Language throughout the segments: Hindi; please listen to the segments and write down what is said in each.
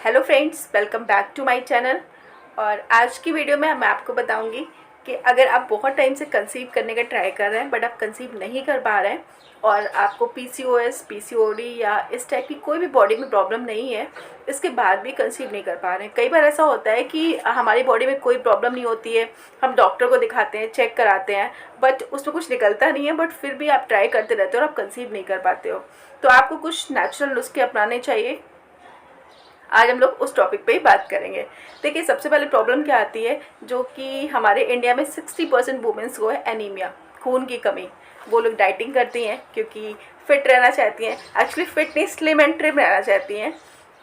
Hello friends, welcome back to my channel. और आज की वीडियो में मैं आपको बताऊंगी कि अगर आप बहुत टाइम से कंसीव करने का ट्राई कर रहे हैं बट आप कंसीव नहीं कर पा रहे हैं और आपको पीसीओएस, पीसीओडी या इस टाइप की कोई भी बॉडी में प्रॉब्लम नहीं है, इसके बाद भी कंसीव नहीं कर पा रहे हैं। कई बार ऐसा होता है कि हमारी बॉडी में कोई प्रॉब्लम नहीं होती है, हम डॉक्टर को दिखाते हैं, चेक कराते हैं, बट उसमें कुछ निकलता नहीं है, बट फिर भी आप ट्राई करते रहते हो और आप कंसीव नहीं कर पाते हो। तो आपको कुछ नेचुरल नुस्खे अपनाने चाहिए। आज हम लोग उस टॉपिक पे ही बात करेंगे। देखिए, सबसे पहले प्रॉब्लम क्या आती है, जो कि हमारे इंडिया में 60% वुमेंस को है, एनीमिया, खून की कमी। वो लोग डाइटिंग करती हैं क्योंकि फिट रहना चाहती हैं, एक्चुअली फिट नहीं, स्लिम एंड ट्रिम रहना चाहती हैं,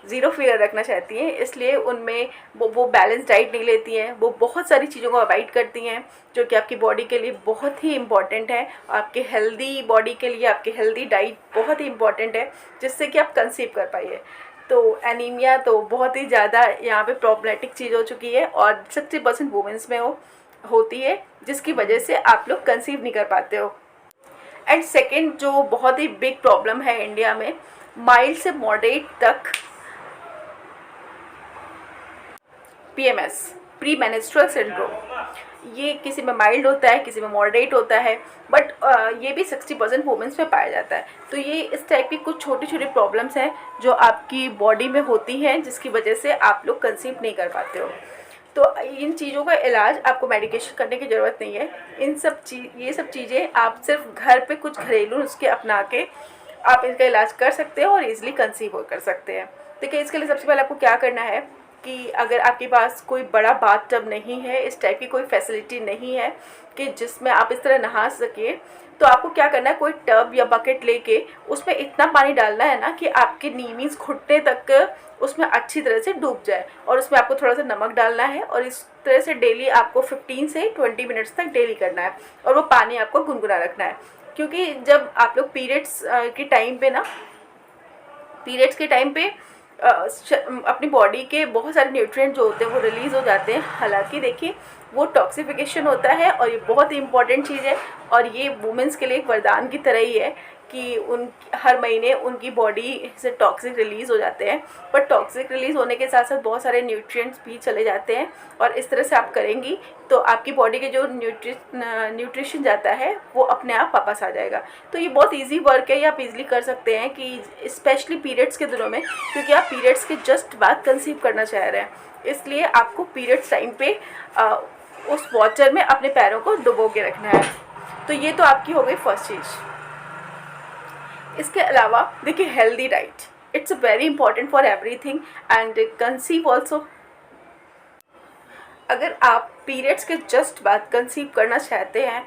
ज़ीरो फिगर रखना चाहती हैं, इसलिए उनमें वो बैलेंस डाइट नहीं लेती हैं। वो बहुत सारी चीज़ों को अवॉइड करती हैं जो कि आपकी बॉडी के लिए बहुत ही इम्पॉर्टेंट है। आपके हेल्दी बॉडी के लिए आपकी हेल्दी डाइट बहुत ही इम्पॉर्टेंट है, जिससे कि आप कंसीव कर पाइए। तो एनीमिया तो बहुत ही ज़्यादा यहाँ पे प्रॉब्लमेटिक चीज़ हो चुकी है और 60% वुमेंस में वो होती है, जिसकी वजह से आप लोग कंसीव नहीं कर पाते हो। एंड सेकेंड, जो बहुत ही बिग प्रॉब्लम है इंडिया में, माइल्ड से मॉडरेट तक पीएमएस, प्री मेंस्ट्रुअल सिंड्रोम। ये किसी में माइल्ड होता है, किसी में मॉडरेट होता है, बट ये भी 60% वुमेंस में पाया जाता है। तो ये इस टाइप की कुछ छोटी छोटी प्रॉब्लम्स हैं जो आपकी बॉडी में होती हैं, जिसकी वजह से आप लोग कंसीव नहीं कर पाते हो। तो इन चीज़ों का इलाज, आपको मेडिकेशन करने की ज़रूरत नहीं है। ये सब चीज़ें आप सिर्फ घर पे कुछ घरेलू नुस्खे अपना के आप इनका इलाज कर सकते हो और ईजिली कंसीव कर सकते हैं। देखिए, इसके लिए सबसे पहले आपको क्या करना है कि अगर आपके पास कोई बड़ा बाथ टब नहीं है, इस टाइप की कोई फैसिलिटी नहीं है कि जिसमें आप इस तरह नहा सके, तो आपको क्या करना है, कोई टब या बकेट लेके उसमें इतना पानी डालना है ना कि आपके नी मीन्स घुटने तक उसमें अच्छी तरह से डूब जाए। और उसमें आपको थोड़ा सा नमक डालना है और इस तरह से डेली आपको 15 से 20 मिनट्स तक डेली करना है। और वो पानी आपको गुनगुना रखना है, क्योंकि जब आप लोग पीरियड्स के टाइम पे अपनी बॉडी के बहुत सारे न्यूट्रिएंट जो होते हैं वो रिलीज़ हो जाते हैं। हालांकि देखिए, वो टॉक्सिफिकेशन होता है और ये बहुत ही इंपॉर्टेंट चीज़ है और ये वुमेंस के लिए एक वरदान की तरह ही है कि हर महीने उनकी बॉडी से टॉक्सिक रिलीज़ हो जाते हैं। पर टॉक्सिक रिलीज़ होने के साथ साथ बहुत सारे न्यूट्रिएंट्स भी चले जाते हैं और इस तरह से आप करेंगी तो आपकी बॉडी के जो न्यूट्रिशन जाता है वो अपने आप वापस आ जाएगा। तो ये बहुत इजी वर्क है, ये आप इजीली कर सकते हैं कि स्पेशली पीरियड्स के दिनों में, क्योंकि आप पीरियड्स के जस्ट बाद कंसीव करना चाह रहे हैं, इसलिए आपको पीरियड्स टाइम पे उस वाटर में अपने पैरों को डुबो के रखना है। तो ये तो आपकी हो गई फर्स्ट चीज़। इसके अलावा देखिए, healthy diet, it's very important for everything and conceive also. अगर आप पीरियड्स के जस्ट बाद कंसीव करना चाहते हैं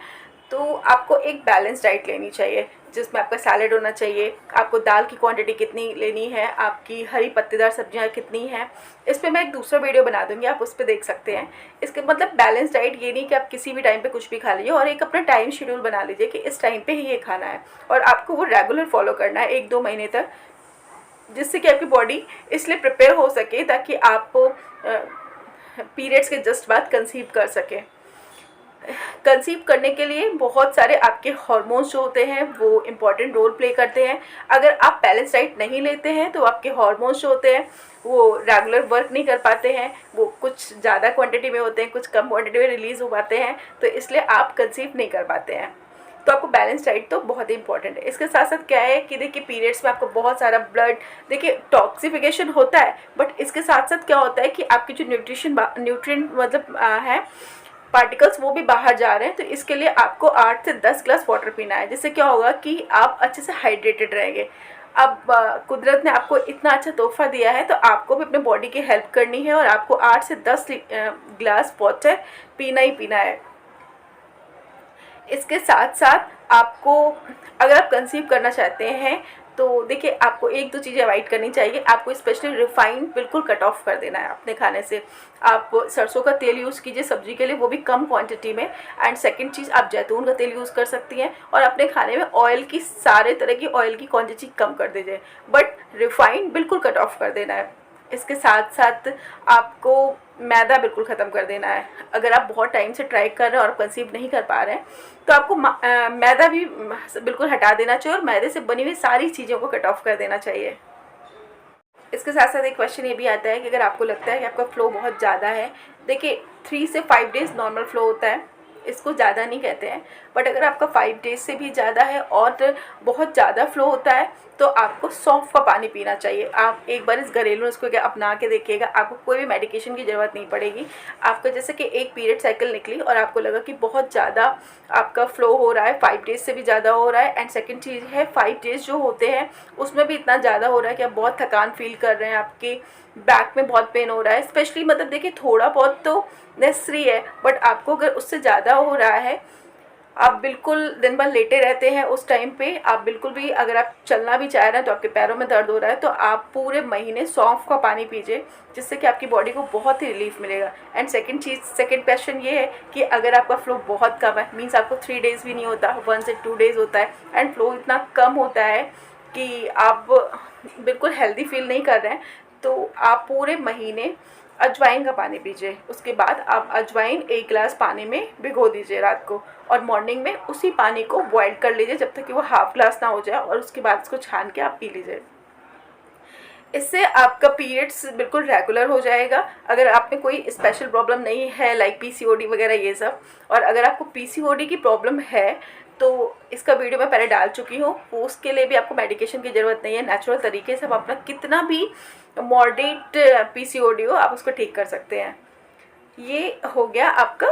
तो आपको एक बैलेंस डाइट लेनी चाहिए, जिसमें आपका सैलेड होना चाहिए, आपको दाल की क्वांटिटी कितनी लेनी है, आपकी हरी पत्तेदार सब्जियां कितनी हैं। इस पर मैं एक दूसरा वीडियो बना दूंगी, आप उस पर देख सकते हैं। इसके मतलब बैलेंस डाइट ये नहीं कि आप किसी भी टाइम पे कुछ भी खा लीजिए, और एक अपना टाइम शेड्यूल बना लीजिए कि इस टाइम पे ही ये खाना है और आपको वो रेगुलर फॉलो करना है 1-2 महीने तक, जिससे कि आपकी बॉडी इसलिए प्रिपेयर हो सके ताकि आप पीरियड्स के जस्ट बाद कंसीव कर सकें। कंसीव करने के लिए बहुत सारे आपके हार्मोन्स जो होते हैं वो इम्पॉर्टेंट रोल प्ले करते हैं। अगर आप बैलेंस डाइट नहीं लेते हैं तो आपके हार्मोन्स जो होते हैं वो रेगुलर वर्क नहीं कर पाते हैं, वो कुछ ज़्यादा क्वांटिटी में होते हैं, कुछ कम क्वांटिटी में रिलीज़ हो पाते हैं, तो इसलिए आप कंसीव नहीं कर पाते हैं। तो आपको बैलेंस डाइट तो बहुत ही इंपॉर्टेंट है। इसके साथ साथ क्या है कि देखिए, पीरियड्स में आपको बहुत सारा ब्लड, देखिए टॉक्सिफिकेशन होता है, बट इसके साथ साथ क्या होता है कि आपकी जो न्यूट्रिएंट मतलब है पार्टिकल्स, वो भी बाहर जा रहे हैं। तो इसके लिए आपको 8 से 10 ग्लास वाटर पीना है, जिससे क्या होगा कि आप अच्छे से हाइड्रेटेड रहेंगे। अब कुदरत ने आपको इतना अच्छा तोहफा दिया है, तो आपको भी अपने बॉडी की हेल्प करनी है और आपको 8 से 10 ग्लास वाटर पीना ही पीना है। इसके साथ साथ आपको, अगर आप कंसीव करना चाहते हैं तो देखिए, आपको 1-2 चीज़ें अवॉइड करनी चाहिए। आपको स्पेशली रिफाइंड बिल्कुल कट ऑफ कर देना है अपने खाने से। आप सरसों का तेल यूज़ कीजिए सब्जी के लिए, वो भी कम क्वांटिटी में। एंड सेकंड चीज़, आप जैतून का तेल यूज़ कर सकती हैं और अपने खाने में ऑयल की, सारे तरह की ऑयल की क्वांटिटी कम कर दीजिए, बट रिफाइंड बिल्कुल कट ऑफ कर देना है। इसके साथ साथ आपको मैदा बिल्कुल ख़त्म कर देना है। अगर आप बहुत टाइम से ट्राई कर रहे हैं और कंसीव नहीं कर पा रहे हैं तो आपको मैदा भी बिल्कुल हटा देना चाहिए और मैदे से बनी हुई सारी चीज़ों को कट ऑफ कर देना चाहिए। इसके साथ साथ एक क्वेश्चन ये भी आता है कि अगर आपको लगता है कि आपका फ्लो बहुत ज़्यादा है, देखिए 3 से 5 डेज़ नॉर्मल फ्लो होता है, इसको ज़्यादा नहीं कहते हैं। बट अगर आपका 5 डेज़ से भी ज़्यादा है और बहुत ज़्यादा फ्लो होता है तो आपको सौंफ का पानी पीना चाहिए। आप एक बार इस घरेलू नुस्खे को अपना के देखिएगा, आपको कोई भी मेडिकेशन की ज़रूरत नहीं पड़ेगी। आपका जैसे कि एक पीरियड साइकिल निकली और आपको लगा कि बहुत ज़्यादा आपका फ्लो हो रहा है, 5 डेज़ से भी ज़्यादा हो रहा है, एंड सेकेंड चीज़ है 5 डेज़ जो होते हैं उसमें भी इतना ज़्यादा हो रहा है कि आप बहुत थकान फील कर रहे हैं, आपके बैक में बहुत पेन हो रहा है स्पेशली, मतलब देखिए थोड़ा बहुत तो नेसेसरी है, बट आपको अगर उससे ज़्यादा हो रहा है, आप बिल्कुल दिन भर लेटे रहते हैं उस टाइम पे, आप बिल्कुल भी अगर आप चलना भी चाह रहे हैं तो आपके पैरों में दर्द हो रहा है, तो आप पूरे महीने सौंफ का पानी पीजिए, जिससे कि आपकी बॉडी को बहुत ही रिलीफ मिलेगा। एंड सेकंड क्वेश्चन ये है कि अगर आपका फ्लो बहुत कम है, मीन्स आपको 3 डेज़ भी नहीं होता, 1 से 2 डेज़ होता है, एंड फ्लो इतना कम होता है कि आप बिल्कुल हेल्दी फील नहीं कर रहे हैं, तो आप पूरे महीने अजवाइन का पानी पीजिए। उसके बाद आप अजवाइन 1 गिलास पानी में भिगो दीजिए रात को, और मॉर्निंग में उसी पानी को बॉयल कर लीजिए जब तक कि वो हाफ ग्लास ना हो जाए, और उसके बाद इसको छान के आप पी लीजिए। इससे आपका पीरियड्स बिल्कुल रेगुलर हो जाएगा। अगर आप में कोई स्पेशल प्रॉब्लम नहीं है लाइक पीसीओडी वगैरह ये सब, और अगर आपको पीसीओडी की प्रॉब्लम है तो इसका वीडियो मैं पहले डाल चुकी हूँ, उसके लिए भी आपको मेडिकेशन की ज़रूरत नहीं है। नेचुरल तरीके से आप अपना कितना भी मॉडरेट पीसीओडी हो आप उसको ठीक कर सकते हैं। ये हो गया आपका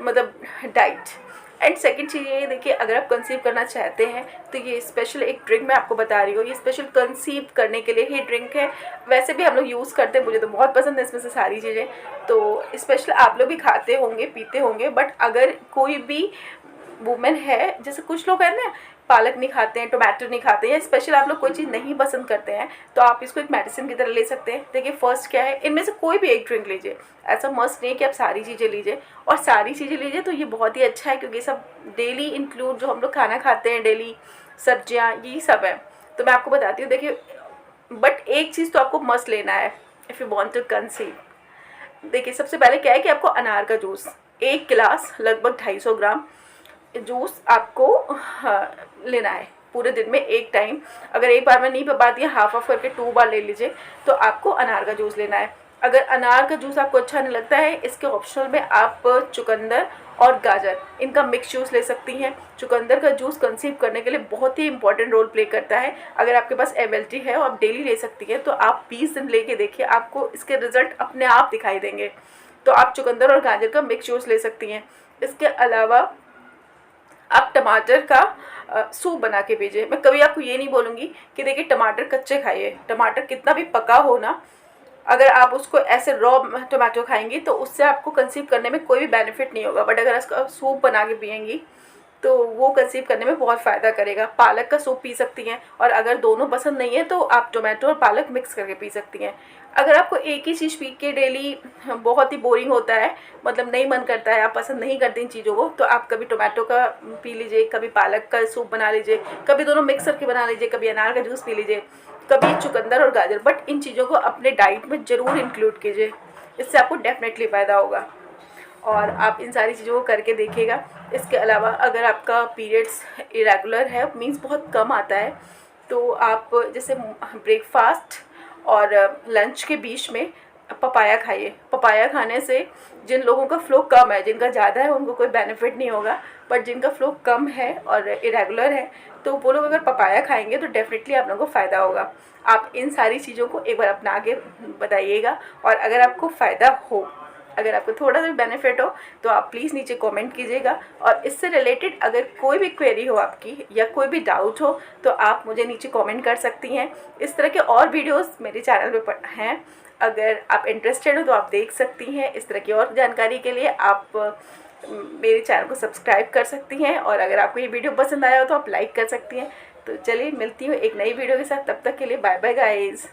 मतलब डाइट। एंड सेकंड चीज़ ये देखिए, अगर आप कंसीव करना चाहते हैं तो ये स्पेशल एक ड्रिंक मैं आपको बता रही हूँ, ये स्पेशल कंसीव करने के लिए ही ड्रिंक है। वैसे भी हम लोग यूज़ करते हैं, मुझे तो बहुत पसंद है इसमें से सारी चीज़ें, तो स्पेशल आप लोग भी खाते होंगे पीते होंगे। बट अगर कोई भी वुमेन है, जैसे कुछ लोग हैं ना पालक नहीं खाते हैं, टोमेटो नहीं खाते हैं, या स्पेशल आप लोग कोई चीज़ नहीं पसंद करते हैं, तो आप इसको एक मेडिसिन की तरह ले सकते हैं। देखिए फर्स्ट क्या है, इनमें से कोई भी एक ड्रिंक लीजिए, ऐसा मस्ट नहीं कि आप सारी चीज़ें लीजिए, और सारी चीज़ें लीजिए तो ये बहुत ही अच्छा है क्योंकि सब डेली इंक्लूड जो हम लोग खाना खाते हैं डेली, सब्जियाँ यही सब है। तो मैं आपको बताती हूँ, देखिए बट एक चीज़ तो आपको मस्ट लेना है if you want to conceive. देखिए सबसे पहले क्या है कि आपको अनार का जूस 1 गिलास लगभग 250 ग्राम जूस आपको लेना है पूरे दिन में एक टाइम। अगर एक बार में नहीं पाती है, हाफ ऑफ करके 2 बार ले लीजिए, तो आपको अनार का जूस लेना है। अगर अनार का जूस आपको अच्छा नहीं लगता है, इसके ऑप्शनल में आप चुकंदर और गाजर इनका मिक्स जूस ले सकती हैं। चुकंदर का जूस कंसीव करने के लिए बहुत ही इंपॉर्टेंट रोल प्ले करता है। अगर आपके पास एबिलिटी है और आप डेली ले सकती हैं तो आप 20 दिन लेके देखिए, आपको इसके रिजल्ट अपने आप दिखाई देंगे। तो आप चुकंदर और गाजर का मिक्स जूस ले सकती हैं। इसके अलावा आप टमाटर का सूप बना के भेजें। मैं कभी आपको ये नहीं बोलूँगी कि देखिए टमाटर कच्चे खाइए, टमाटर कितना भी पका हो ना, अगर आप उसको ऐसे रॉ टमाटो खाएंगी तो उससे आपको कंसीव करने में कोई भी बेनिफिट नहीं होगा। बट अगर इसका सूप बना के पिएंगी तो वो कंसीव करने में बहुत फ़ायदा करेगा। पालक का सूप पी सकती हैं, और अगर दोनों पसंद नहीं है तो आप टोमेटो और पालक मिक्स करके पी सकती हैं। अगर आपको एक ही चीज़ पी के डेली बहुत ही बोरिंग होता है, मतलब नहीं मन करता है, आप पसंद नहीं करते इन चीज़ों को, तो आप कभी टोमेटो का पी लीजिए, कभी पालक का सूप बना लीजिए, कभी दोनों मिक्स करके बना लीजिए, कभी अनार का जूस पी लीजिए, कभी चुकंदर और गाजर। बट इन चीज़ों को अपने डाइट में ज़रूर इंक्लूड कीजिए, इससे आपको डेफिनेटली फ़ायदा होगा और आप इन सारी चीज़ों को करके देखिएगा। इसके अलावा अगर आपका पीरियड्स इरेगुलर है, मीन्स बहुत कम आता है, तो आप जैसे ब्रेकफास्ट और लंच के बीच में पपाया खाइए। पपाया खाने से जिन लोगों का फ़्लो कम है, जिनका ज़्यादा है उनको कोई बेनिफिट नहीं होगा, बट जिनका फ़्लो कम है और इरेगुलर है तो वो लोग अगर पपाया खाएंगे तो डेफिनेटली आप लोगों को फ़ायदा होगा। आप इन सारी चीज़ों को एक बार अपना के बताइएगा, और अगर आपको फ़ायदा हो, अगर आपको थोड़ा सा भी बेनिफिट हो तो आप प्लीज़ नीचे कमेंट कीजिएगा। और इससे रिलेटेड अगर कोई भी क्वेरी हो आपकी या कोई भी डाउट हो तो आप मुझे नीचे कमेंट कर सकती हैं। इस तरह के और वीडियोस मेरे चैनल पे हैं, अगर आप इंटरेस्टेड हो तो आप देख सकती हैं। इस तरह की और जानकारी के लिए आप मेरे चैनल को सब्सक्राइब कर सकती हैं, और अगर आपको ये वीडियो पसंद आया हो तो आप लाइक कर सकती हैं। तो चलिए मिलती हूँ एक नई वीडियो के साथ, तब तक के लिए बाय बाय गाइज़।